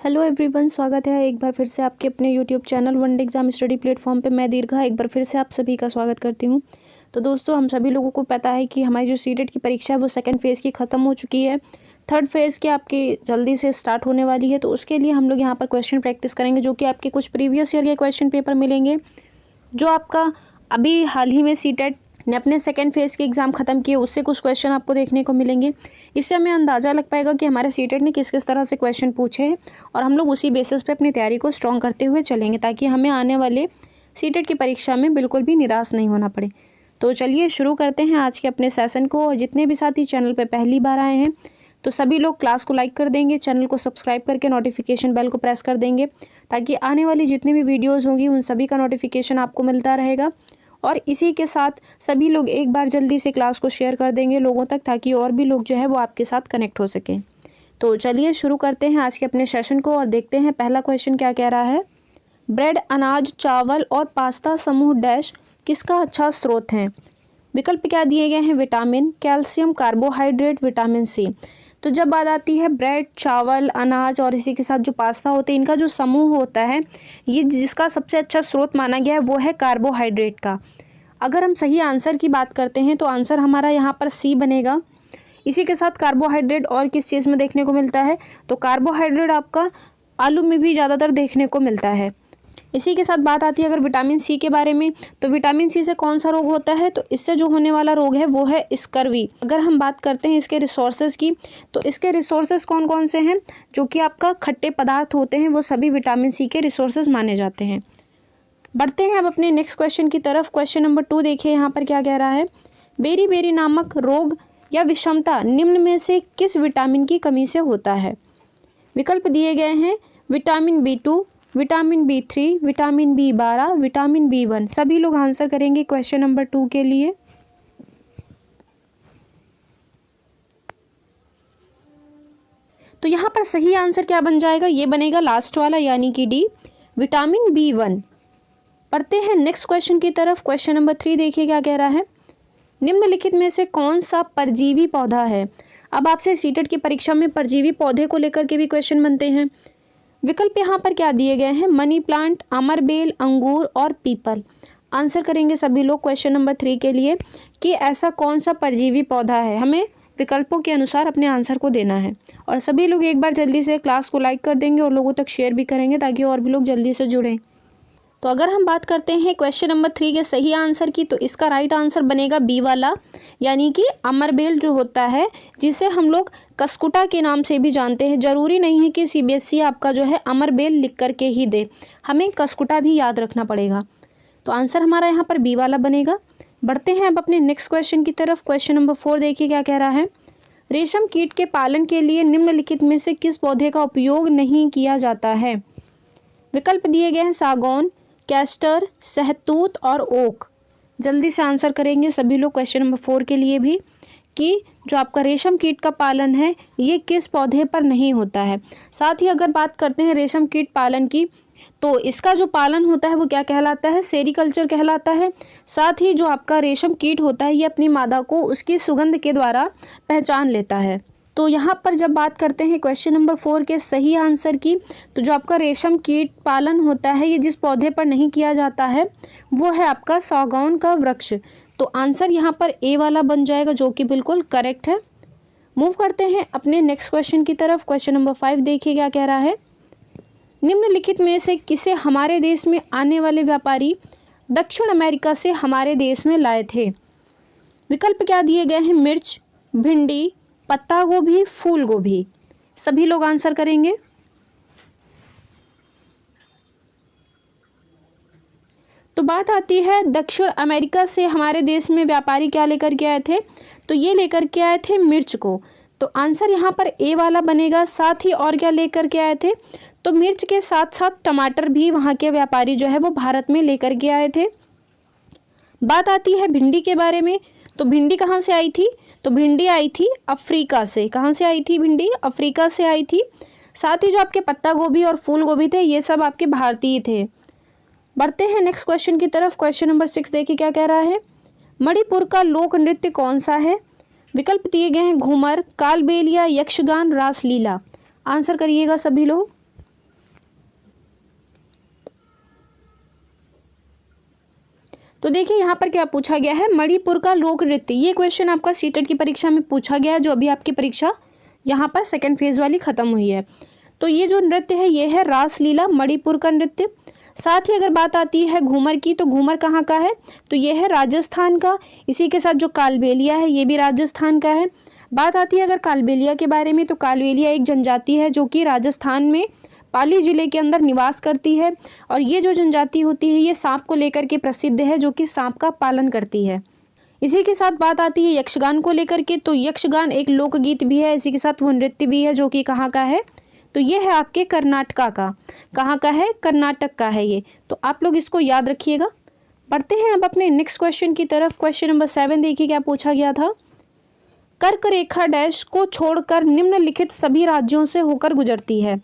Hello everyone, स्वागत है एक बार फिर से आपके अपने YouTube channel one day exam study platform पे। मैं दीर्घा एक बार फिर से आप सभी का स्वागत करती हूँ। तो दोस्तों, हम सभी लोगों को पता है कि हमारी जो सीटेट की परीक्षा है वो सेकंड फेज़ की ख़त्म हो चुकी है। थर्ड फेज़ की आपकी जल्दी से स्टार्ट होने वाली है। तो उसके लिए हम लोग यहाँ पर क्वेश्चन प्रैक्टिस करेंगे, जो कि आपके कुछ प्रीवियस ईयर के क्वेश्चन पेपर मिलेंगे, जो आपका अभी हाल ही में सीटेट ने अपने सेकंड फेज़ के एग्ज़ाम ख़त्म किए, उससे कुछ क्वेश्चन आपको देखने को मिलेंगे। इससे हमें अंदाज़ा लग पाएगा कि हमारे सीटेट ने किस किस तरह से क्वेश्चन पूछे हैं, और हम लोग उसी बेसिस पे अपनी तैयारी को स्ट्रॉन्ग करते हुए चलेंगे, ताकि हमें आने वाले सीटेट की परीक्षा में बिल्कुल भी निराश नहीं होना पड़े। तो चलिए शुरू करते हैं आज के अपने सेशन को। और जितने भी साथी चैनल पर पहली बार आए हैं, तो सभी लोग क्लास को लाइक कर देंगे, चैनल को सब्सक्राइब करके नोटिफिकेशन बेल को प्रेस कर देंगे, ताकि आने वाली जितनी भी वीडियोज़ होंगी उन सभी का नोटिफिकेशन आपको मिलता रहेगा। और इसी के साथ सभी लोग एक बार जल्दी से क्लास को शेयर कर देंगे लोगों तक, ताकि और भी लोग जो है वो आपके साथ कनेक्ट हो सकें। तो चलिए शुरू करते हैं आज के अपने सेशन को और देखते हैं पहला क्वेश्चन क्या कह रहा है। ब्रेड, अनाज, चावल और पास्ता समूह डैश किसका अच्छा स्रोत है। विकल्प क्या दिए गए हैं। Vitamin, calcium, carbohydrate, vitamin C. तो जब बात आती है ब्रेड, चावल, अनाज और इसी के साथ जो पास्ता होते हैं, इनका जो समूह होता है, ये जिसका सबसे अच्छा स्रोत माना गया है वो है कार्बोहाइड्रेट का। अगर हम सही आंसर की बात करते हैं तो आंसर हमारा यहाँ पर सी बनेगा। इसी के साथ कार्बोहाइड्रेट और किस चीज़ में देखने को मिलता है, तो कार्बोहाइड्रेट आपका आलू में भी ज़्यादातर देखने को मिलता है। इसी के साथ बात आती है अगर विटामिन सी के बारे में, तो विटामिन सी से कौन सा रोग होता है, तो इससे जो होने वाला रोग है वो है स्कर्वी। अगर हम बात करते हैं इसके रिसोर्सेज की, तो इसके रिसोर्सेज कौन कौन से हैं, जो कि आपका खट्टे पदार्थ होते हैं, वो सभी विटामिन सी के रिसोर्सेज माने जाते हैं। बढ़ते हैं अब अपने नेक्स्ट क्वेश्चन की तरफ। क्वेश्चन नंबर 2 देखिए यहाँ पर क्या कह रहा है। बेरी बेरी नामक रोग या विषमता निम्न में से किस विटामिन की कमी से होता है। विकल्प दिए गए हैं। Vitamin B2, vitamin B3, vitamin B12, vitamin B1। सभी लोग आंसर करेंगे क्वेश्चन नंबर 2 के लिए। तो यहाँ पर सही आंसर क्या बन जाएगा, ये बनेगा लास्ट वाला, यानी कि डी, विटामिन B1। पढ़ते हैं नेक्स्ट क्वेश्चन की तरफ। क्वेश्चन नंबर 3 देखिए क्या कह रहा है। निम्नलिखित में से कौन सा परजीवी पौधा है। अब आपसे सीटेट की परीक्षा में परजीवी पौधे को लेकर के भी क्वेश्चन बनते हैं। विकल्प यहाँ पर क्या दिए गए हैं। मनी प्लांट, अमरबेल, अंगूर और पीपल। आंसर करेंगे सभी लोग क्वेश्चन नंबर 3 के लिए कि ऐसा कौन सा परजीवी पौधा है। हमें विकल्पों के अनुसार अपने आंसर को देना है। और सभी लोग एक बार जल्दी से क्लास को लाइक कर देंगे और लोगों तक शेयर भी करेंगे, ताकि और भी लोग जल्दी से जुड़ें। तो अगर हम बात करते हैं क्वेश्चन नंबर 3 के सही आंसर की, तो इसका राइट आंसर बनेगा बी वाला, यानी कि अमरबेल जो होता है, जिसे हम लोग कसकुटा के नाम से भी जानते हैं। ज़रूरी नहीं है कि CBSE आपका जो है अमरबेल लिख करके ही दे, हमें कसकुटा भी याद रखना पड़ेगा। तो आंसर हमारा यहाँ पर बी वाला बनेगा। बढ़ते हैं अब अपने नेक्स्ट क्वेश्चन की तरफ। क्वेश्चन नंबर 4 देखिए क्या कह रहा है। रेशम कीट के पालन के लिए निम्नलिखित में से किस पौधे का उपयोग नहीं किया जाता है। विकल्प दिए गए हैं। सागौन, कैस्टर, सहतूत और ओक। जल्दी से आंसर करेंगे सभी लोग क्वेश्चन नंबर 4 के लिए भी, कि जो आपका रेशम कीट का पालन है ये किस पौधे पर नहीं होता है। साथ ही अगर बात करते हैं रेशम कीट पालन की, तो इसका जो पालन होता है वो क्या कहलाता है, सेरीकल्चर कहलाता है। साथ ही जो आपका रेशम कीट होता है ये अपनी मादा को उसकी सुगंध के द्वारा पहचान लेता है। तो यहाँ पर जब बात करते हैं क्वेश्चन नंबर 4 के सही आंसर की, तो जो आपका रेशम कीट पालन होता है ये जिस पौधे पर नहीं किया जाता है वो है आपका सागौन का वृक्ष। तो आंसर यहाँ पर ए वाला बन जाएगा, जो कि बिल्कुल करेक्ट है। मूव करते हैं अपने नेक्स्ट क्वेश्चन की तरफ। क्वेश्चन नंबर 5 देखिए क्या कह रहा है। निम्नलिखित में से किसे हमारे देश में आने वाले व्यापारी दक्षिण अमेरिका से हमारे देश में लाए थे। विकल्प क्या दिए गए हैं। मिर्च, भिंडी, पत्ता गोभी, फूल गोभी। सभी लोग आंसर करेंगे। तो बात आती है दक्षिण अमेरिका से हमारे देश में व्यापारी क्या लेकर के आए थे, तो ये लेकर के आए थे मिर्च को। तो आंसर यहाँ पर ए वाला बनेगा। साथ ही और क्या लेकर के आए थे, तो मिर्च के साथ साथ टमाटर भी वहाँ के व्यापारी जो है वो भारत में लेकर के आए थे। बात आती है भिंडी के बारे में, तो भिंडी कहाँ से आई थी, तो भिंडी आई थी अफ्रीका से। कहाँ से आई थी भिंडी, अफ्रीका से आई थी। साथ ही जो आपके पत्ता गोभी और फूल गोभी थे ये सब आपके भारतीय थे। बढ़ते हैं नेक्स्ट क्वेश्चन की तरफ। क्वेश्चन नंबर 6 देखिए क्या कह रहा है। मणिपुर का लोक नृत्य कौन सा है। विकल्प दिए गए हैं। घूमर, कालबेलिया, यक्षगान, रासलीला। आंसर करिएगा सभी लोग। तो देखिए यहाँ पर क्या पूछा गया है, मणिपुर का लोक नृत्य। ये क्वेश्चन आपका सीटेट की परीक्षा में पूछा गया है, जो अभी आपकी परीक्षा यहाँ पर सेकेंड फेज वाली खत्म हुई है। तो ये जो नृत्य है ये है रासलीला, मणिपुर का नृत्य। साथ ही अगर बात आती है घूमर की, तो घूमर कहाँ का है, तो ये है राजस्थान का। इसी के साथ जो कालबेलिया है ये भी राजस्थान का है। बात आती है अगर कालबेलिया के बारे में, तो कालबेलिया एक जनजाति है जो कि राजस्थान में पाली जिले के अंदर निवास करती है। और ये जो जनजाति होती है ये सांप को लेकर के प्रसिद्ध है, जो कि सांप का पालन करती है। इसी के साथ बात आती है यक्षगान को लेकर के, तो यक्षगान एक लोकगीत भी है, इसी के साथ वो नृत्य भी है, जो कि कहाँ का है, तो ये है आपके कर्नाटका का। कहाँ का है, कर्नाटक का है ये। तो आप लोग इसको याद रखिएगा। पढ़ते हैं अब अपने नेक्स्ट क्वेश्चन की तरफ। क्वेश्चन नंबर 7 देखिए क्या पूछा गया था। कर्क रेखा डैश को छोड़कर निम्नलिखित सभी राज्यों से होकर गुजरती है।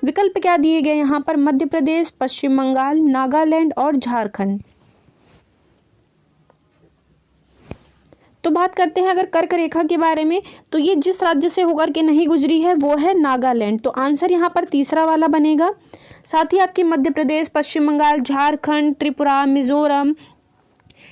विकल्प क्या दिए गए यहाँ पर, मध्य प्रदेश, पश्चिम बंगाल, नागालैंड और झारखंड। तो बात करते हैं अगर कर्क रेखा के बारे में, तो ये जिस राज्य से होकर के नहीं गुजरी है वो है नागालैंड। तो आंसर यहाँ पर तीसरा वाला बनेगा। साथ ही आपकी मध्य प्रदेश, पश्चिम बंगाल, झारखंड, त्रिपुरा, मिजोरम,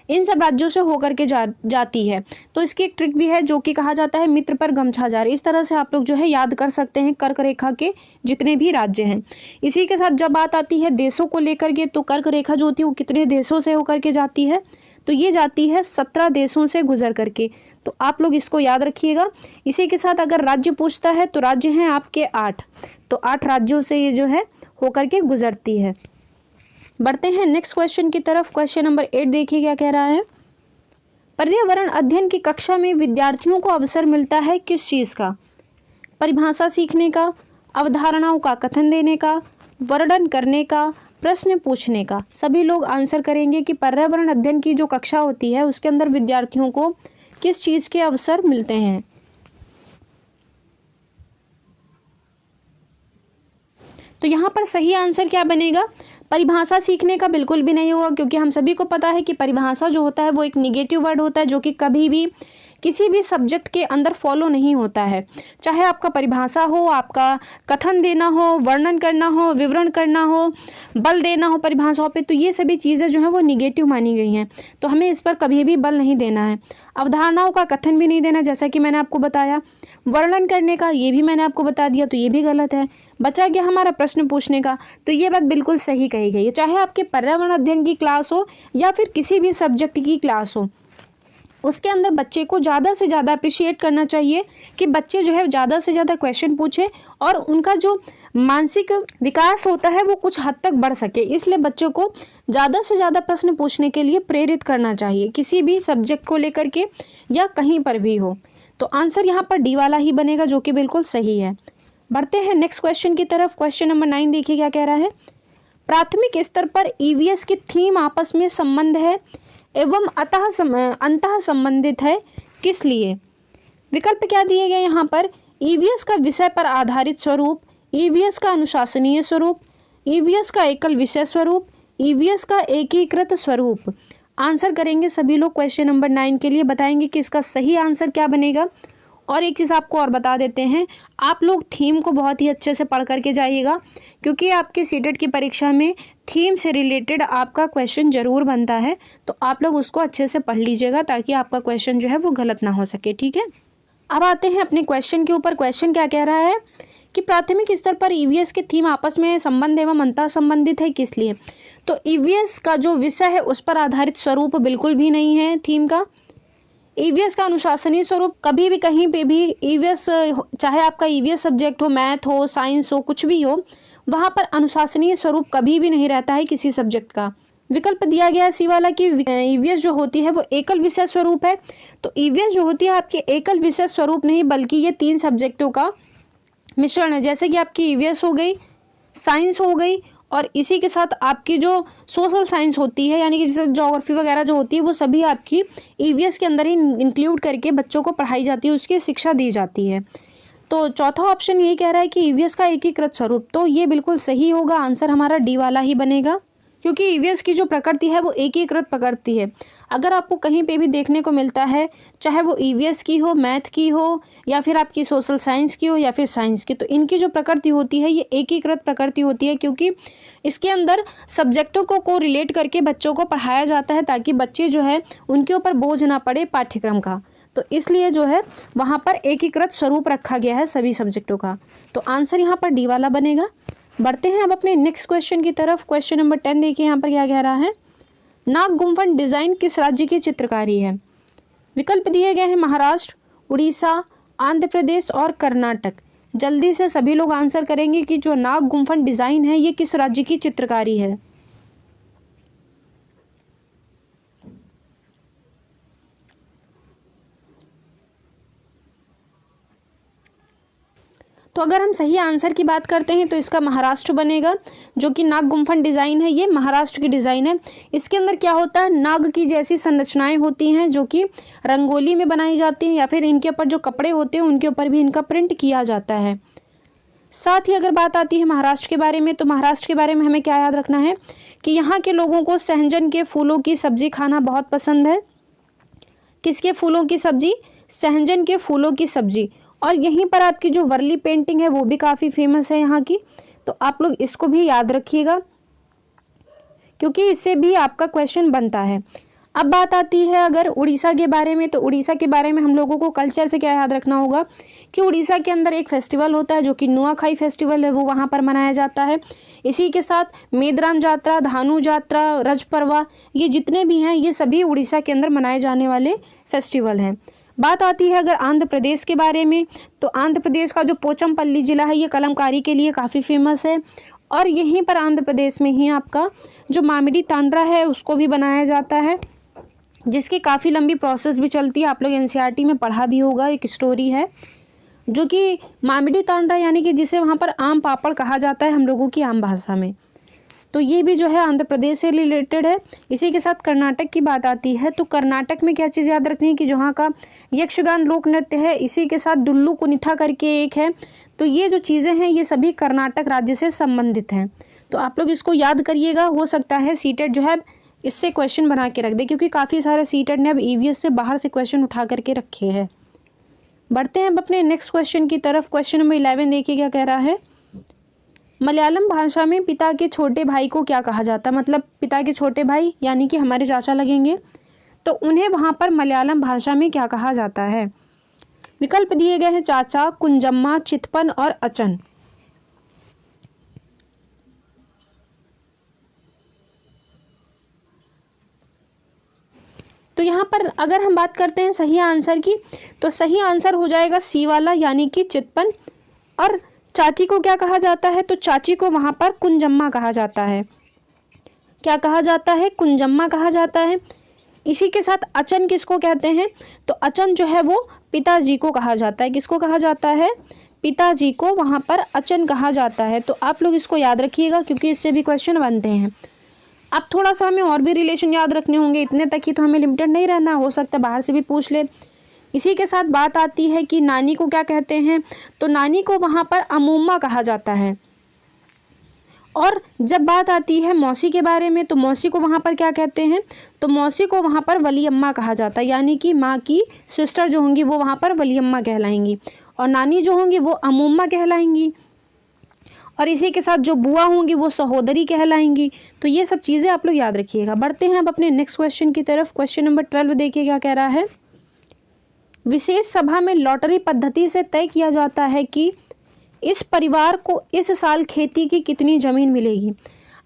इन सब राज्यों से होकर के जाती है। तो इसकी एक ट्रिक भी है जो कि कहा जाता है मित्र पर गमछा जार। इस तरह से आप लोग जो है याद कर सकते हैं कर्क रेखा के जितने भी राज्य हैं। इसी के साथ जब बात आती है देशों को लेकर के, तो कर्क रेखा जो होती है वो कितने देशों से होकर के जाती है, तो ये जाती है 17 देशों से गुजर करके। तो आप लोग इसको याद रखिएगा। इसी के साथ अगर राज्य पूछता है तो राज्य हैं आपके 8, तो 8 राज्यों से ये जो है होकर के गुजरती है। बढ़ते हैं नेक्स्ट क्वेश्चन की तरफ। क्वेश्चन नंबर 8 देखिए क्या कह रहा है। पर्यावरण अध्ययन की कक्षा में विद्यार्थियों को अवसर मिलता है किस चीज़ का, परिभाषा सीखने का, अवधारणाओं का कथन देने का, वर्णन करने का, प्रश्न पूछने का। सभी लोग आंसर करेंगे कि पर्यावरण अध्ययन की जो कक्षा होती है उसके अंदर विद्यार्थियों को किस चीज़ के अवसर मिलते हैं। तो यहाँ पर सही आंसर क्या बनेगा, परिभाषा सीखने का बिल्कुल भी नहीं होगा, क्योंकि हम सभी को पता है कि परिभाषा जो होता है वो एक निगेटिव वर्ड होता है, जो कि कभी भी किसी भी सब्जेक्ट के अंदर फॉलो नहीं होता है। चाहे आपका परिभाषा हो, आपका कथन देना हो, वर्णन करना हो, विवरण करना हो, बल देना हो परिभाषाओं पे, तो ये सभी चीज़ें जो हैं वो निगेटिव मानी गई हैं। तो हमें इस पर कभी भी बल नहीं देना है। अवधारणाओं का कथन भी नहीं देना, जैसा कि मैंने आपको बताया। वर्णन करने का ये भी मैंने आपको बता दिया, तो ये भी गलत है। बचा गया हमारा प्रश्न पूछने का, तो ये बात बिल्कुल सही कही गई है। चाहे आपके पर्यावरण अध्ययन की क्लास हो या फिर किसी भी सब्जेक्ट की क्लास हो, उसके अंदर बच्चे को ज़्यादा से ज़्यादा अप्रिशिएट करना चाहिए कि बच्चे जो है ज़्यादा से ज़्यादा क्वेश्चन पूछे और उनका जो मानसिक विकास होता है वो कुछ हद तक बढ़ सके। इसलिए बच्चों को ज़्यादा से ज़्यादा प्रश्न पूछने के लिए प्रेरित करना चाहिए, किसी भी सब्जेक्ट को लेकर के या कहीं पर भी हो। तो आंसर यहाँ पर डी वाला ही बनेगा, जो कि बिल्कुल सही है। बढ़ते हैं नेक्स्ट क्वेश्चन की तरफ। क्वेश्चन नंबर 9 देखिए क्या कह रहा है। प्राथमिक स्तर पर ईवीएस की थीम आपस में संबंध है एवं अंतः संबंधित है, किस लिए। विकल्प क्या दिए गए यहाँ पर, ईवीएस का विषय पर आधारित स्वरूप, ईवीएस का अनुशासनीय स्वरूप, ईवीएस का एकल विषय स्वरूप, ईवीएस का एकीकृत स्वरूप। आंसर करेंगे सभी लोग क्वेश्चन नंबर 9 के लिए, बताएंगे कि इसका सही आंसर क्या बनेगा। और एक चीज़ आपको और बता देते हैं, आप लोग थीम को बहुत ही अच्छे से पढ़ करके जाइएगा, क्योंकि आपके सीटेट की परीक्षा में थीम से रिलेटेड आपका क्वेश्चन जरूर बनता है। तो आप लोग उसको अच्छे से पढ़ लीजिएगा ताकि आपका क्वेश्चन जो है वो गलत ना हो सके, ठीक है। अब आते हैं अपने क्वेश्चन के ऊपर। क्वेश्चन क्या कह रहा है कि प्राथमिक स्तर पर ईवीएस की थीम आपस में संबंध एवं अंतः संबंधित है, किस लिए। तो ईवीएस का जो विषय है उस पर आधारित स्वरूप बिल्कुल भी नहीं है थीम का। ईवीएस का अनुशासनीय स्वरूप, कभी भी कहीं पे भी ईवीएस, चाहे आपका ईवीएस सब्जेक्ट हो, मैथ हो, साइंस हो, कुछ भी हो, वहाँ पर अनुशासनीय स्वरूप कभी भी नहीं रहता है किसी सब्जेक्ट का। विकल्प दिया गया है सी वाला कि ईवीएस जो होती है वो एकल विषय स्वरूप है। तो ईवीएस जो होती है आपके एकल विषय स्वरूप नहीं, बल्कि ये 3 सब्जेक्टों का मिश्रण है। जैसे कि आपकी ईवीएस हो गई, साइंस हो गई, और इसी के साथ आपकी जो सोशल साइंस होती है, यानी कि जैसे ज्योग्राफी वगैरह जो होती है, वो सभी आपकी ईवीएस के अंदर ही इंक्लूड करके बच्चों को पढ़ाई जाती है, उसकी शिक्षा दी जाती है। तो चौथा ऑप्शन ये कह रहा है कि ईवीएस का एकीकृत स्वरूप, तो ये बिल्कुल सही होगा। आंसर हमारा डी वाला ही बनेगा, क्योंकि ईवीएस की जो प्रकृति है वो एकीकृत प्रकृति है। अगर आपको कहीं पे भी देखने को मिलता है, चाहे वो ईवीएस की हो, मैथ की हो, या फिर आपकी सोशल साइंस की हो, या फिर साइंस की, तो इनकी जो प्रकृति होती है ये एकीकृत प्रकृति होती है, क्योंकि इसके अंदर सब्जेक्टों को रिलेट करके बच्चों को पढ़ाया जाता है, ताकि बच्चे जो है उनके ऊपर बोझ ना पड़े पाठ्यक्रम का। तो इसलिए जो है वहाँ पर एकीकृत स्वरूप रखा गया है सभी सब्जेक्टों का। तो आंसर यहाँ पर डी वाला बनेगा। बढ़ते हैं अब अपने नेक्स्ट क्वेश्चन की तरफ। क्वेश्चन नंबर 10 देखिए यहाँ पर क्या कह रहा है। नाग गुम्फन डिज़ाइन किस राज्य की चित्रकारी है? विकल्प दिए गए हैं महाराष्ट्र, उड़ीसा, आंध्र प्रदेश और कर्नाटक। जल्दी से सभी लोग आंसर करेंगे कि जो नाग गुम्फन डिज़ाइन है ये किस राज्य की चित्रकारी है। तो अगर हम सही आंसर की बात करते हैं तो इसका महाराष्ट्र बनेगा। जो कि नाग गुम्फन डिज़ाइन है ये महाराष्ट्र की डिज़ाइन है। इसके अंदर क्या होता है, नाग की जैसी संरचनाएं होती हैं जो कि रंगोली में बनाई जाती हैं, या फिर इनके ऊपर जो कपड़े होते हैं उनके ऊपर भी इनका प्रिंट किया जाता है। साथ ही अगर बात आती है महाराष्ट्र के बारे में, तो महाराष्ट्र के बारे में हमें क्या याद रखना है कि यहाँ के लोगों को सहजन के फूलों की सब्जी खाना बहुत पसंद है। किसके फूलों की सब्जी? सहजन के फूलों की सब्जी। और यहीं पर आपकी जो वर्ली पेंटिंग है वो भी काफ़ी फेमस है यहाँ की। तो आप लोग इसको भी याद रखिएगा, क्योंकि इससे भी आपका क्वेश्चन बनता है। अब बात आती है अगर उड़ीसा के बारे में, तो उड़ीसा के बारे में हम लोगों को कल्चर से क्या याद रखना होगा कि उड़ीसा के अंदर एक फेस्टिवल होता है जो कि नुआखाई फेस्टिवल है, वो वहाँ पर मनाया जाता है। इसी के साथ मेदराम जात्रा, धानु जात्रा, रजपर्वा, ये जितने भी हैं ये सभी उड़ीसा के अंदर मनाए जाने वाले फेस्टिवल हैं। बात आती है अगर आंध्र प्रदेश के बारे में, तो आंध्र प्रदेश का जो पोचमपल्ली ज़िला है ये कलमकारी के लिए काफ़ी फेमस है। और यहीं पर आंध्र प्रदेश में ही आपका जो मामिडी तांड्रा है उसको भी बनाया जाता है, जिसकी काफ़ी लंबी प्रोसेस भी चलती है। आप लोग एनसीईआरटी में पढ़ा भी होगा, एक स्टोरी है जो कि मामिडी तांड्रा यानी कि जिसे वहाँ पर आम पापड़ कहा जाता है हम लोगों की आम भाषा में। तो ये भी जो है आंध्र प्रदेश से रिलेटेड है। इसी के साथ कर्नाटक की बात आती है, तो कर्नाटक में क्या चीज़ याद रखनी है कि जहाँ का यक्षगान लोक नृत्य है, इसी के साथ डुल्लू कुनिथा करके एक है। तो ये जो चीज़ें हैं ये सभी कर्नाटक राज्य से संबंधित हैं। तो आप लोग इसको याद करिएगा। हो सकता है सीटेट जो है इससे क्वेश्चन बना के रख दे, क्योंकि काफ़ी सारे सीटेट ने अब ईवीएस से बाहर से क्वेश्चन उठा करके रखे हैं। बढ़ते हैं अब अपने नेक्स्ट क्वेश्चन की तरफ। क्वेश्चन नंबर 11 देखिए क्या कह रहा है। मलयालम भाषा में पिता के छोटे भाई को क्या कहा जाता है? मतलब पिता के छोटे भाई यानी कि हमारे चाचा लगेंगे, तो उन्हें वहाँ पर मलयालम भाषा में क्या कहा जाता है? विकल्प दिए गए हैं चाचा, कुंजम्मा, चितपन और अचन। तो यहाँ पर अगर हम बात करते हैं सही आंसर की, तो सही आंसर हो जाएगा सी वाला यानी कि चितपन। और चाची को क्या कहा जाता है? तो चाची को वहाँ पर कुंजम्मा कहा जाता है। क्या कहा जाता है? कुंजम्मा कहा जाता है। इसी के साथ अचन किसको कहते हैं? तो अचन जो है वो पिताजी को कहा जाता है। किसको कहा जाता है? पिताजी को वहाँ पर अचन कहा जाता है। तो आप लोग इसको याद रखिएगा, क्योंकि इससे भी क्वेश्चन बनते हैं। अब थोड़ा सा हमें और भी रिलेशन याद रखने होंगे, इतने तक ही तो हमें लिमिटेड नहीं रहना, हो सकता है बाहर से भी पूछ ले। इसी के साथ बात आती है कि नानी को क्या कहते हैं? तो नानी को वहाँ पर अमूम्मा कहा जाता है। और जब बात आती है मौसी के बारे में, तो मौसी को वहाँ पर क्या कहते हैं? तो मौसी को वहाँ पर वली अम्मा कहा जाता है, यानी कि माँ की सिस्टर जो होंगी वो वहाँ पर वली अम्मा कहलाएंगी, और नानी जो होंगी वो अमूम्मा कहलाएंगी, और इसी के साथ जो बुआ होंगी वो सहोदरी कहलाएंगी। तो ये सब चीज़ें आप लोग याद रखिएगा। बढ़ते हैं अब अपने नेक्स्ट क्वेश्चन की तरफ। क्वेश्चन नंबर 12 देखिए क्या कह रहा है। विशेष सभा में लॉटरी पद्धति से तय किया जाता है कि इस परिवार को इस साल खेती की कितनी ज़मीन मिलेगी।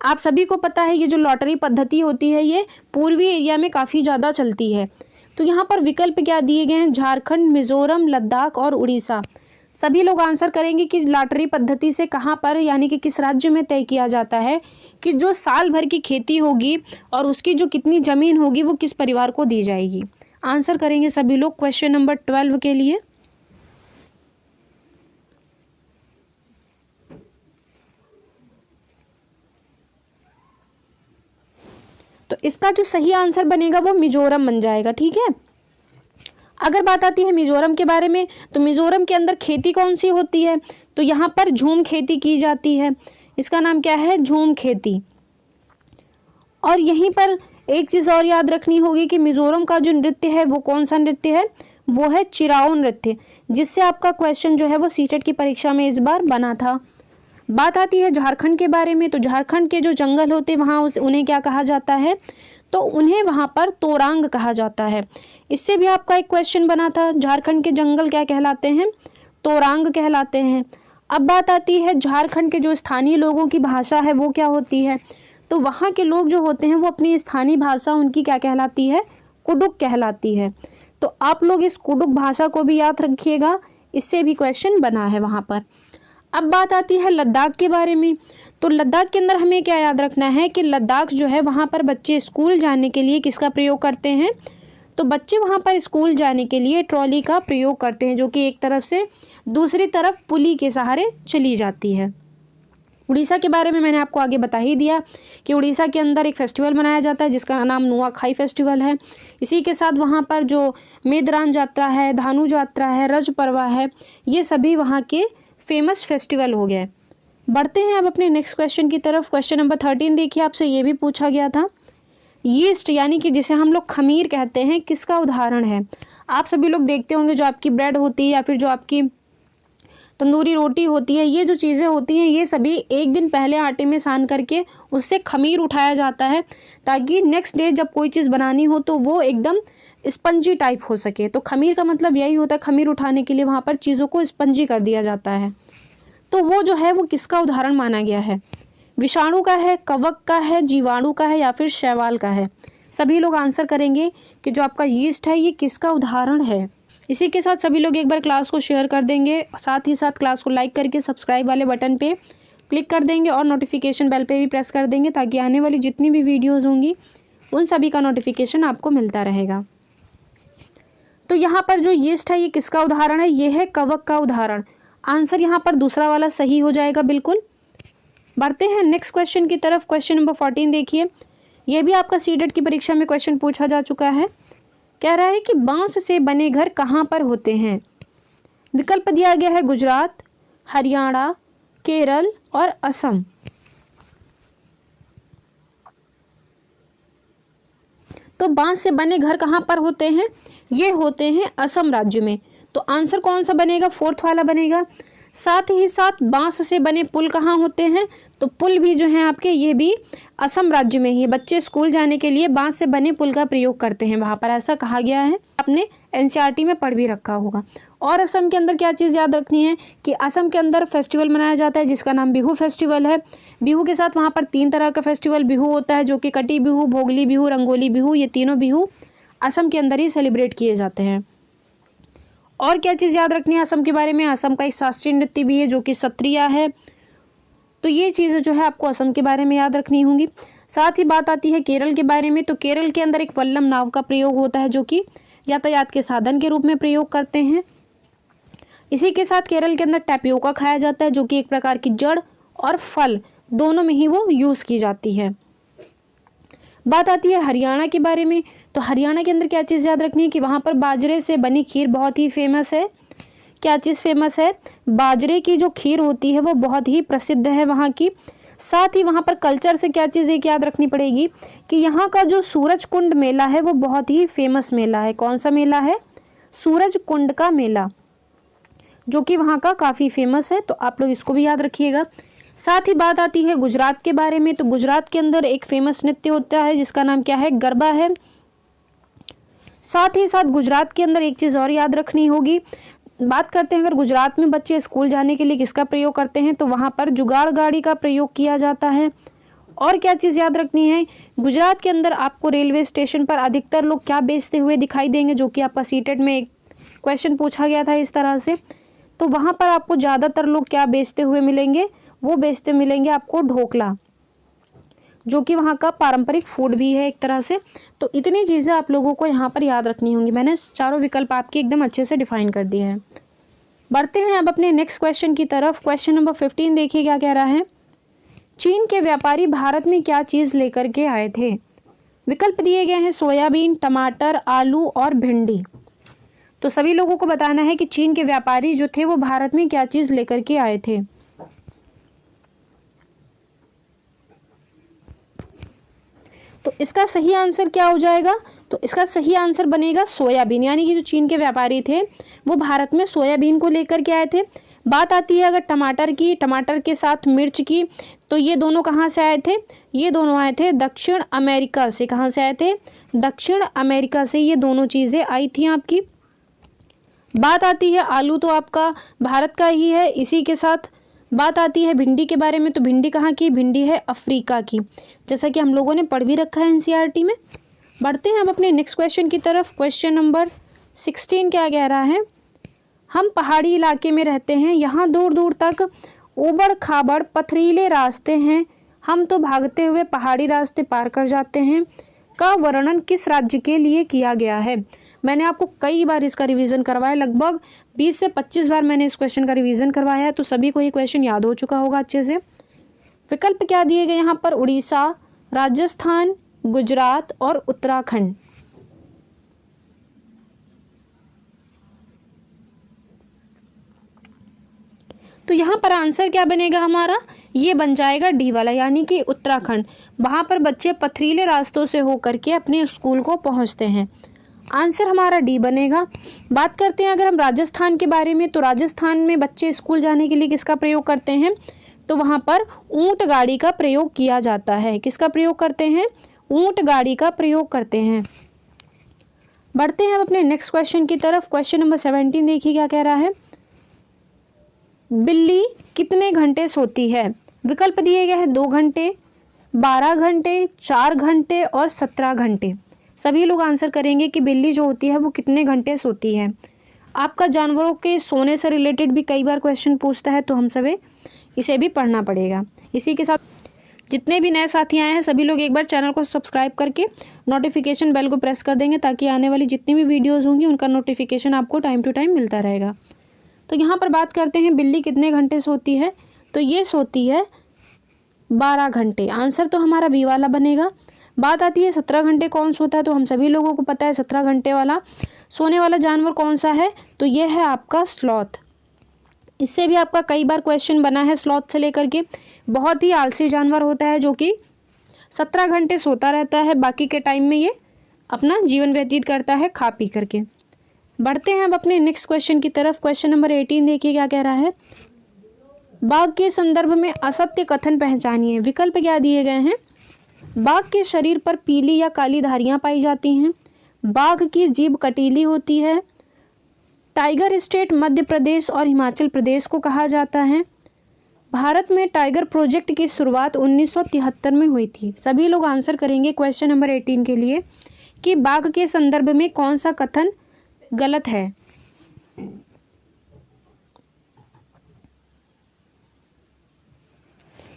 आप सभी को पता है ये जो लॉटरी पद्धति होती है ये पूर्वी एरिया में काफ़ी ज़्यादा चलती है। तो यहाँ पर विकल्प क्या दिए गए हैं? झारखंड, मिजोरम, लद्दाख और उड़ीसा। सभी लोग आंसर करेंगे कि लॉटरी पद्धति से कहाँ पर यानी कि किस राज्य में तय किया जाता है कि जो साल भर की खेती होगी और उसकी जो कितनी ज़मीन होगी वो किस परिवार को दी जाएगी। आंसर करेंगे सभी लोग क्वेश्चन नंबर 12 के लिए। तो इसका जो सही आंसर बनेगा वो मिजोरम बन जाएगा। ठीक है। अगर बात आती है मिजोरम के बारे में, तो मिजोरम के अंदर खेती कौन सी होती है? तो यहाँ पर झूम खेती की जाती है। इसका नाम क्या है? झूम खेती। और यहीं पर एक चीज़ और याद रखनी होगी कि मिजोरम का जो नृत्य है वो कौन सा नृत्य है, वो है चिराओ नृत्य, जिससे आपका क्वेश्चन जो है वो सीटेट की परीक्षा में इस बार बना था। बात आती है झारखंड के बारे में, तो झारखंड के जो जंगल होते वहाँ उन्हें क्या कहा जाता है, तो उन्हें वहाँ पर तोरांग कहा जाता है। इससे भी आपका एक क्वेश्चन बना था, झारखंड के जंगल क्या कहलाते हैं, तोरांग कहलाते हैं। अब बात आती है झारखंड के जो स्थानीय लोगों की भाषा है वो क्या होती है, तो वहाँ के लोग जो होते हैं वो अपनी स्थानीय भाषा उनकी क्या कहलाती है, कुडुक कहलाती है। तो आप लोग इस कुडुक भाषा को भी याद रखिएगा, इससे भी क्वेश्चन बना है वहाँ पर। अब बात आती है लद्दाख के बारे में, तो लद्दाख के अंदर हमें क्या याद रखना है कि लद्दाख जो है वहाँ पर बच्चे स्कूल जाने के लिए किसका प्रयोग करते हैं, तो बच्चे वहाँ पर स्कूल जाने के लिए ट्रॉली का प्रयोग करते हैं, जो कि एक तरफ से दूसरी तरफ पुली के सहारे चली जाती है। उड़ीसा के बारे में मैंने आपको आगे बता ही दिया कि उड़ीसा के अंदर एक फेस्टिवल मनाया जाता है जिसका नाम नुआखाई फेस्टिवल है। इसी के साथ वहाँ पर जो मेदरान यात्रा है, धानु यात्रा है, रज पर्वा है, ये सभी वहाँ के फेमस फेस्टिवल हो गए। बढ़ते हैं अब अपने नेक्स्ट क्वेश्चन की तरफ। क्वेश्चन नंबर 13 देखिए, आपसे ये भी पूछा गया था, यीस्ट यानी कि जिसे हम लोग खमीर कहते हैं, किसका उदाहरण है। आप सभी लोग देखते होंगे जो आपकी ब्रेड होती है या फिर जो आपकी तंदूरी रोटी होती है, ये जो चीज़ें होती हैं ये सभी एक दिन पहले आटे में सान करके उससे खमीर उठाया जाता है, ताकि नेक्स्ट डे जब कोई चीज़ बनानी हो तो वो एकदम स्पंजी टाइप हो सके। तो खमीर का मतलब यही होता है, खमीर उठाने के लिए वहाँ पर चीज़ों को स्पंजी कर दिया जाता है। तो वो जो है वो किसका उदाहरण माना गया है, विषाणु का है, कवक का है, जीवाणु का है या फिर शैवाल का है। सभी लोग आंसर करेंगे कि जो आपका यीस्ट है ये किसका उदाहरण है। इसी के साथ सभी लोग एक बार क्लास को शेयर कर देंगे, साथ ही साथ क्लास को लाइक करके सब्सक्राइब वाले बटन पे क्लिक कर देंगे और नोटिफिकेशन बेल पे भी प्रेस कर देंगे, ताकि आने वाली जितनी भी वीडियोस होंगी उन सभी का नोटिफिकेशन आपको मिलता रहेगा। तो यहाँ पर जो यीस्ट है ये किसका उदाहरण है, ये है कवक का उदाहरण। आंसर यहाँ पर दूसरा वाला सही हो जाएगा बिल्कुल। बढ़ते हैं नेक्स्ट क्वेश्चन की तरफ। क्वेश्चन नंबर 14 देखिए, यह भी आपका सीटेट की परीक्षा में क्वेश्चन पूछा जा चुका है। कह रहा है कि बांस से बने घर कहाँ पर होते हैं। विकल्प दिया गया है गुजरात, हरियाणा, केरल और असम। तो बांस से बने घर कहाँ पर होते हैं, ये होते हैं असम राज्य में। तो आंसर कौन सा बनेगा, फोर्थ वाला बनेगा। साथ ही साथ बांस से बने पुल कहाँ होते हैं, तो पुल भी जो हैं आपके ये भी असम राज्य में ही, बच्चे स्कूल जाने के लिए बांस से बने पुल का प्रयोग करते हैं वहाँ पर, ऐसा कहा गया है। आपने एनसीईआरटी में पढ़ भी रखा होगा। और असम के अंदर क्या चीज़ याद रखनी है कि असम के अंदर फेस्टिवल मनाया जाता है जिसका नाम बिहू फेस्टिवल है। बिहू के साथ वहाँ पर 3 तरह का फेस्टिवल बिहू होता है, जो कि कटी बिहू, भोगली बिहू, रंगोली बिहू, ये तीनों बिहू असम के अंदर ही सेलिब्रेट किए जाते हैं। और क्या चीज़ याद रखनी है असम के बारे में, असम का एक शास्त्रीय नृत्य भी है जो कि सत्रिया है। तो ये चीज़ें जो है आपको असम के बारे में याद रखनी होंगी। साथ ही बात आती है केरल के बारे में, तो केरल के अंदर एक वल्लम नाव का प्रयोग होता है जो कि यातायात के साधन के रूप में प्रयोग करते हैं। इसी के साथ केरल के अंदर टैपियोका खाया जाता है, जो कि एक प्रकार की जड़ और फल दोनों में ही वो यूज़ की जाती है। बात आती है हरियाणा के बारे में, तो हरियाणा के अंदर क्या चीज़ याद रखनी है कि वहाँ पर बाजरे से बनी खीर बहुत ही फेमस है। क्या चीज़ फेमस है, बाजरे की जो खीर होती है वो बहुत ही प्रसिद्ध है वहाँ की। साथ ही वहाँ पर कल्चर से क्या चीज़ एक याद रखनी पड़ेगी कि यहाँ का जो सूरज कुंड मेला है वो बहुत ही फेमस मेला है। कौन सा मेला है, सूरज कुंड का मेला, जो कि वहाँ का काफ़ी फेमस है। तो आप लोग इसको भी याद रखिएगा। साथ ही बात आती है गुजरात के बारे में, तो गुजरात के अंदर एक फेमस नृत्य होता है जिसका नाम क्या है, गरबा है। साथ ही साथ गुजरात के अंदर एक चीज़ और याद रखनी होगी। बात करते हैं अगर गुजरात में बच्चे स्कूल जाने के लिए किसका प्रयोग करते हैं, तो वहाँ पर जुगाड़ गाड़ी का प्रयोग किया जाता है। और क्या चीज़ याद रखनी है, गुजरात के अंदर आपको रेलवे स्टेशन पर अधिकतर लोग क्या बेचते हुए दिखाई देंगे, जो कि आपका सीटेट में एक क्वेश्चन पूछा गया था इस तरह से। तो वहाँ पर आपको ज़्यादातर लोग क्या बेचते हुए मिलेंगे, वो बेचते मिलेंगे आपको ढोकला, जो कि वहाँ का पारंपरिक फूड भी है एक तरह से। तो इतनी चीज़ें आप लोगों को यहाँ पर याद रखनी होंगी। मैंने चारों विकल्प आपके एकदम अच्छे से डिफाइन कर दिए हैं। बढ़ते हैं अब अपने नेक्स्ट क्वेश्चन की तरफ। क्वेश्चन नंबर 15 देखिए क्या कह रहा है। चीन के व्यापारी भारत में क्या चीज़ लेकर के आए थे। विकल्प दिए गए हैं सोयाबीन, टमाटर, आलू और भिंडी। तो सभी लोगों को बताना है कि चीन के व्यापारी जो थे वो भारत में क्या चीज़ लेकर के आए थे। इसका सही आंसर क्या हो जाएगा? तो इसका सही आंसर बनेगा सोयाबीन, यानी कि जो चीन के व्यापारी थे वो भारत में सोयाबीन को लेकर के आए थे। बात आती है अगर टमाटर की, टमाटर के साथ मिर्च की, तो ये दोनों कहाँ से आए थे? ये दोनों आए थे दक्षिण अमेरिका से। कहाँ से आए थे? दक्षिण अमेरिका से ये दोनों चीज़ें आई थी आपकी। बात आती है आलू, तो आपका भारत का ही है। इसी के साथ बात आती है भिंडी के बारे में, तो भिंडी कहाँ की? भिंडी है अफ्रीका की, जैसा कि हम लोगों ने पढ़ भी रखा है एनसीईआरटी में। बढ़ते हैं अब अपने नेक्स्ट क्वेश्चन की तरफ। क्वेश्चन नंबर 16 क्या कह रहा है? हम पहाड़ी इलाके में रहते हैं, यहाँ दूर दूर तक ऊबड़ खाबड़ पथरीले रास्ते हैं, हम तो भागते हुए पहाड़ी रास्ते पार कर जाते हैं, का वर्णन किस राज्य के लिए किया गया है? मैंने आपको कई बार इसका रिवीजन करवाया, लगभग 20 से 25 बार मैंने इस क्वेश्चन का रिवीजन करवाया है, तो सभी को ये क्वेश्चन याद हो चुका होगा अच्छे से। विकल्प क्या दिए गए यहाँ पर? उड़ीसा, राजस्थान, गुजरात और उत्तराखंड। तो यहाँ पर आंसर क्या बनेगा हमारा? ये बन जाएगा डी वाला, यानी कि उत्तराखंड। वहाँ पर बच्चे पथरीले रास्तों से होकर के अपने स्कूल को पहुँचते हैं। आंसर हमारा डी बनेगा। बात करते हैं अगर हम राजस्थान के बारे में, तो राजस्थान में बच्चे स्कूल जाने के लिए किसका प्रयोग करते हैं? तो वहाँ पर ऊंट गाड़ी का प्रयोग किया जाता है। किसका प्रयोग करते हैं? ऊंट गाड़ी का प्रयोग करते हैं। बढ़ते हैं अब अपने नेक्स्ट क्वेश्चन की तरफ। क्वेश्चन नंबर 17 देखिए क्या कह रहा है? बिल्ली कितने घंटे सोती है? विकल्प दिए गए हैं 2 घंटे, 12 घंटे, 4 घंटे और 17 घंटे। सभी लोग आंसर करेंगे कि बिल्ली जो होती है वो कितने घंटे सोती है। आपका जानवरों के सोने से रिलेटेड भी कई बार क्वेश्चन पूछता है, तो हम सभी इसे भी पढ़ना पड़ेगा। इसी के साथ जितने भी नए साथी आए हैं सभी लोग एक बार चैनल को सब्सक्राइब करके नोटिफिकेशन बेल को प्रेस कर देंगे, ताकि आने वाली जितनी भी वीडियोज़ होंगी उनका नोटिफिकेशन आपको टाइम टू टाइम मिलता रहेगा। तो यहाँ पर बात करते हैं बिल्ली कितने घंटे सोती है, तो ये सोती है 12 घंटे। आंसर तो हमारा बी वाला बनेगा। बात आती है 17 घंटे कौन सोता है, तो हम सभी लोगों को पता है 17 घंटे वाला सोने वाला जानवर कौन सा है, तो ये है आपका स्लॉथ। इससे भी आपका कई बार क्वेश्चन बना है स्लॉथ से लेकर के। बहुत ही आलसी जानवर होता है जो कि 17 घंटे सोता रहता है, बाकी के टाइम में ये अपना जीवन व्यतीत करता है खा पी करके। बढ़ते हैं अब अपने नेक्स्ट क्वेश्चन की तरफ। क्वेश्चन नंबर 18 देखिए क्या कह रहा है? बाघ के संदर्भ में असत्य कथन पहचानिए। विकल्प क्या दिए गए हैं? बाघ के शरीर पर पीली या काली धारियां पाई जाती हैं, बाघ की जीभ कटीली होती है, टाइगर स्टेट मध्य प्रदेश और हिमाचल प्रदेश को कहा जाता है, भारत में टाइगर प्रोजेक्ट की शुरुआत 1973 में हुई थी। सभी लोग आंसर करेंगे क्वेश्चन नंबर 18 के लिए कि बाघ के संदर्भ में कौन सा कथन गलत है।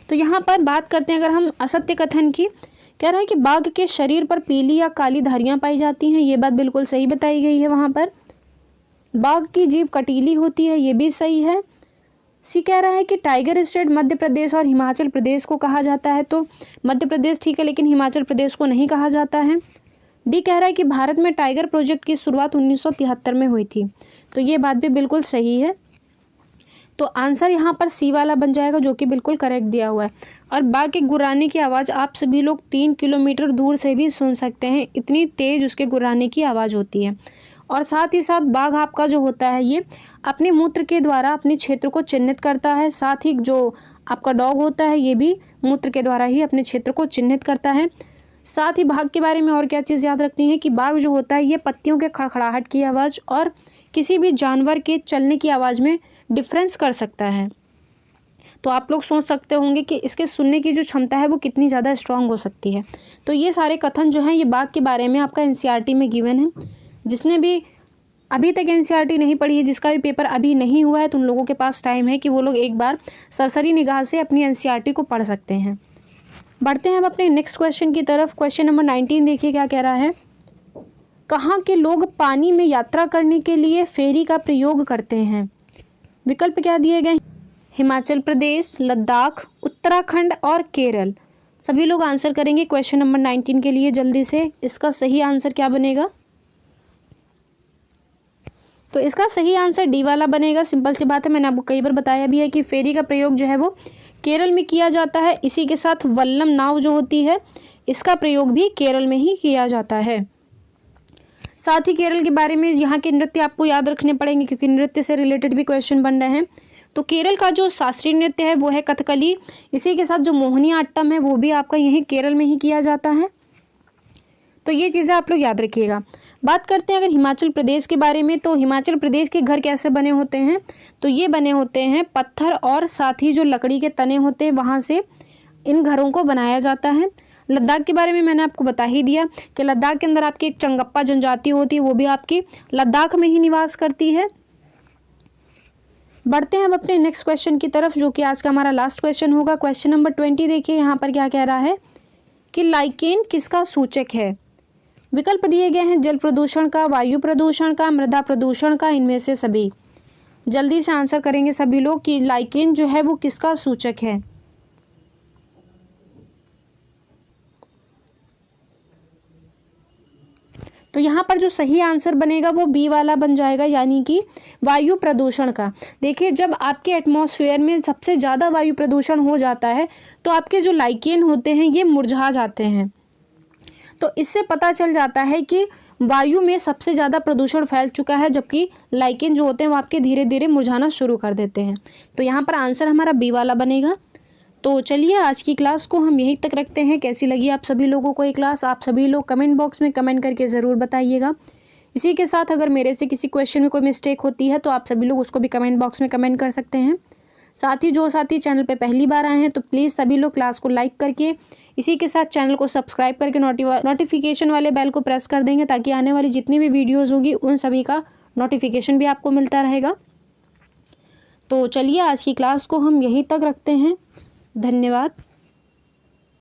तो यहाँ पर बात करते हैं अगर हम असत्य कथन की, कह रहा है कि बाघ के शरीर पर पीली या काली धारियां पाई जाती हैं, ये बात बिल्कुल सही बताई गई है। वहाँ पर बाघ की जीभ कटीली होती है, ये भी सही है। सी कह रहा है कि टाइगर स्टेट मध्य प्रदेश और हिमाचल प्रदेश को कहा जाता है, तो मध्य प्रदेश ठीक है लेकिन हिमाचल प्रदेश को नहीं कहा जाता है। डी कह रहा है कि भारत में टाइगर प्रोजेक्ट की शुरुआत 1973 में हुई थी, तो ये बात भी बिल्कुल सही है। तो आंसर यहाँ पर सी वाला बन जाएगा, जो कि बिल्कुल करेक्ट दिया हुआ है। और बाघ के गुर्राने की आवाज़ आप सभी लोग 3 किलोमीटर दूर से भी सुन सकते हैं, इतनी तेज़ उसके गुर्राने की आवाज़ होती है। और साथ ही साथ बाघ आपका जो होता है ये अपने मूत्र के द्वारा अपने क्षेत्र को चिन्हित करता है। साथ ही जो आपका डॉग होता है ये भी मूत्र के द्वारा ही अपने क्षेत्र को चिन्हित करता है। साथ ही बाघ के बारे में और क्या चीज़ याद रखनी है कि बाघ जो होता है ये पत्तियों के खड़खड़ाहट की आवाज़ और किसी भी जानवर के चलने की आवाज़ में डिफरेंस कर सकता है। तो आप लोग सोच सकते होंगे कि इसके सुनने की जो क्षमता है वो कितनी ज़्यादा स्ट्रांग हो सकती है। तो ये सारे कथन जो हैं ये बाघ के बारे में आपका एनसीईआरटी में गिवन है। जिसने भी अभी तक एनसीईआरटी नहीं पढ़ी है, जिसका भी पेपर अभी नहीं हुआ है, तो उन लोगों के पास टाइम है कि वो लोग एक बार सरसरी निगाह से अपनी एनसीईआरटी को पढ़ सकते हैं। बढ़ते हैं हम अपने नेक्स्ट क्वेश्चन की तरफ। क्वेश्चन नंबर 19 देखिए क्या कह रहा है? कहाँ के लोग पानी में यात्रा करने के लिए फेरी का प्रयोग करते हैं? विकल्प क्या दिए गए? हिमाचल प्रदेश, लद्दाख, उत्तराखंड और केरल। सभी लोग आंसर करेंगे क्वेश्चन नंबर 19 के लिए जल्दी से। इसका सही आंसर क्या बनेगा? तो इसका सही आंसर डी वाला बनेगा। सिंपल सी बात है, मैंने आपको कई बार बताया भी है कि फेरी का प्रयोग जो है वो केरल में किया जाता है। इसी के साथ वल्लम नाव जो होती है इसका प्रयोग भी केरल में ही किया जाता है। साथ ही केरल के बारे में यहाँ के नृत्य आपको याद रखने पड़ेंगे, क्योंकि नृत्य से रिलेटेड भी क्वेश्चन बन रहे हैं। तो केरल का जो शास्त्रीय नृत्य है वो है कथकली। इसी के साथ जो मोहिनीअट्टम है वो भी आपका यहीं केरल में ही किया जाता है। तो ये चीज़ें आप लोग याद रखिएगा। बात करते हैं अगर हिमाचल प्रदेश के बारे में, तो हिमाचल प्रदेश के घर कैसे बने होते हैं, तो ये बने होते हैं पत्थर और साथ ही जो लकड़ी के तने होते हैं वहाँ से इन घरों को बनाया जाता है। लद्दाख के बारे में मैंने आपको बता ही दिया कि लद्दाख के अंदर आपकी एक चंगप्पा जनजाति होती है, वो भी आपकी लद्दाख में ही निवास करती है। बढ़ते हैं अब अपने नेक्स्ट क्वेश्चन की तरफ, जो कि आज का हमारा लास्ट क्वेश्चन होगा। क्वेश्चन नंबर 20 देखिए यहाँ पर क्या कह रहा है कि लाइकेन किसका सूचक है। विकल्प दिए गए हैं जल प्रदूषण का, वायु प्रदूषण का, मृदा प्रदूषण का, इनमें से सभी। जल्दी से आंसर करेंगे सभी लोग कि लाइकेन जो है वो किसका सूचक है। तो यहाँ पर जो सही आंसर बनेगा वो बी वाला बन जाएगा, यानी कि वायु प्रदूषण का। देखिए जब आपके एटमॉस्फेयर में सबसे ज़्यादा वायु प्रदूषण हो जाता है तो आपके जो लाइकेन होते हैं ये मुरझा जाते हैं। तो इससे पता चल जाता है कि वायु में सबसे ज़्यादा प्रदूषण फैल चुका है, जबकि लाइकेन जो होते हैं वो आपके धीरे धीरे मुरझाना शुरू कर देते हैं। तो यहाँ पर आंसर हमारा बी वाला बनेगा। तो चलिए आज की क्लास को हम यहीं तक रखते हैं। कैसी लगी आप सभी लोगों को ये क्लास, आप सभी लोग कमेंट बॉक्स में कमेंट करके ज़रूर बताइएगा। इसी के साथ अगर मेरे से किसी क्वेश्चन में कोई मिस्टेक होती है तो आप सभी लोग उसको भी कमेंट बॉक्स में कमेंट कर सकते हैं। साथ ही जो साथी चैनल पे पहली बार आए हैं तो प्लीज़ सभी लोग क्लास को लाइक करके, इसी के साथ चैनल को सब्सक्राइब करके नोटिफिकेशन वाले बेल को प्रेस कर देंगे, ताकि आने वाली जितनी भी वीडियोज़ होंगी उन सभी का नोटिफिकेशन भी आपको मिलता रहेगा। तो चलिए आज की क्लास को हम यहीं तक रखते हैं। धन्यवाद।